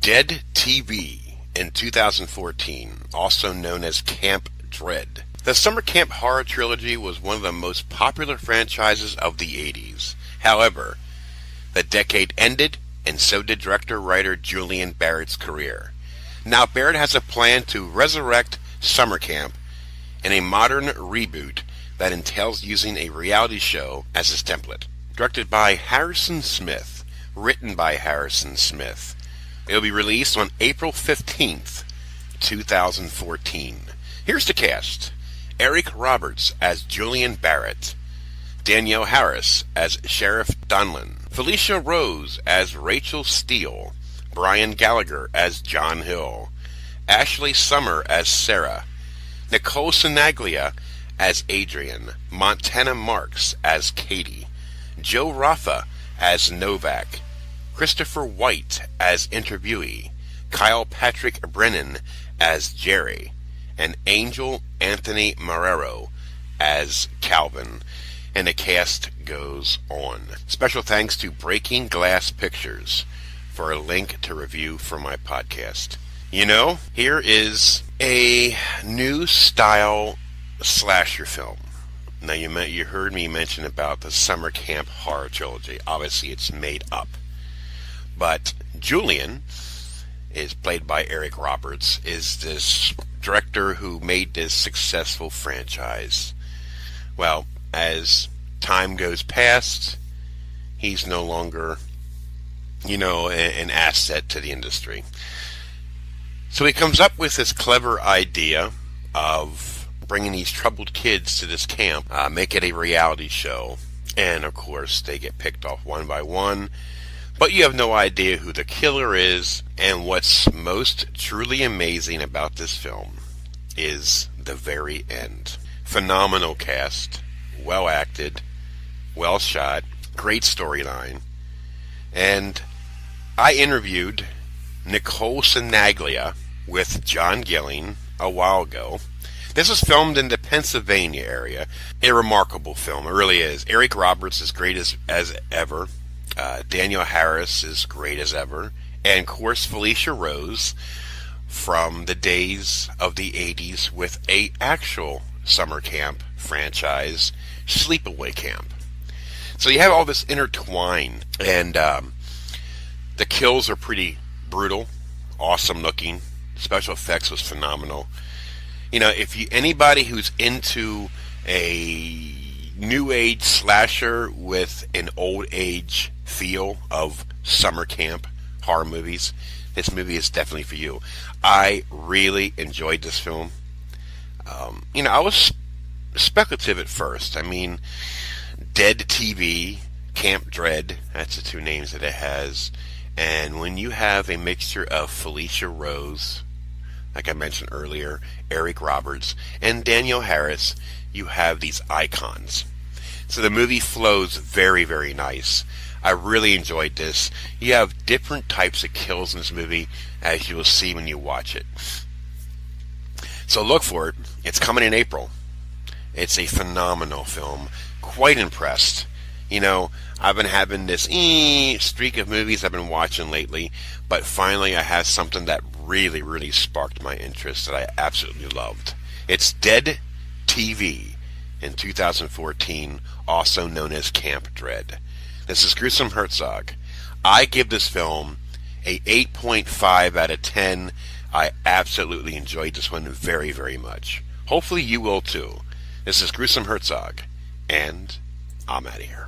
Dead TV in 2014, also known as Camp Dread. The Summer Camp Horror Trilogy was one of the most popular franchises of the 80s. However, the decade ended, and so did director-writer Julian Barrett's career. Now Barrett has a plan to resurrect Summer Camp in a modern reboot that entails using a reality show as his template. Directed by Harrison Smith, written by Harrison Smith. It will be released on April 15th, 2014. Here's the cast. Eric Roberts as Julian Barrett. Danielle Harris as Sheriff Donlin. Felicia Rose as Rachel Steele. Brian Gallagher as John Hill. Ashley Summer as Sarah. Nicole Sinaglia as Adrian. Montana Marks as Katie. Joe Rafa as Novak. Christopher White as interviewee, Kyle Patrick Brennan as Jerry, and Angel Anthony Marrero as Calvin. And the cast goes on. Special thanks to Breaking Glass Pictures for a link to review for my podcast. You know, here is a new style slasher film. Now you heard me mention about the Summer Camp Horror Trilogy. Obviously it's made up. But Julian is played by Eric Roberts, is this director who made this successful franchise. Well, as time goes past, he's no longer, an asset to the industry. So he comes up with this clever idea of bringing these troubled kids to this camp, make it a reality show, and of course they get picked off one by one. But you have no idea who the killer is, and what's most truly amazing about this film is the very end. Phenomenal cast, well acted, well shot, great storyline. And I interviewed Nicole Sinaglia with John Gilling a while ago. This was filmed in the Pennsylvania area. A remarkable film, it really is. Eric Roberts is great as ever. Danielle Harris is great as ever. And, of course, Felicia Rose from the days of the 80s with a actual summer camp franchise, Sleepaway Camp. So you have all this intertwined, and the kills are pretty brutal, awesome looking. Special effects was phenomenal. Anybody who's into a new age slasher with an old age feel of summer camp horror movies, this movie is definitely for you. I really enjoyed this film. I was speculative at first. Dead TV, Camp Dread, that's the two names that it has. And when you have a mixture of Felicia Rose, like I mentioned earlier, Eric Roberts, and Danielle Harris, you have these icons. So the movie flows very, very nice. I really enjoyed this. You have different types of kills in this movie, as you will see when you watch it. So look for it. It's coming in April. It's a phenomenal film. Quite impressed. I've been having this streak of movies I've been watching lately, but finally I have something that really, really sparked my interest that I absolutely loved. It's Dead TV in 2014, also known as Camp Dread. This is Gruesome Herzog. I give this film a 8.5 out of 10. I absolutely enjoyed this one very, very much. Hopefully you will too. This is Gruesome Herzog, and I'm out of here.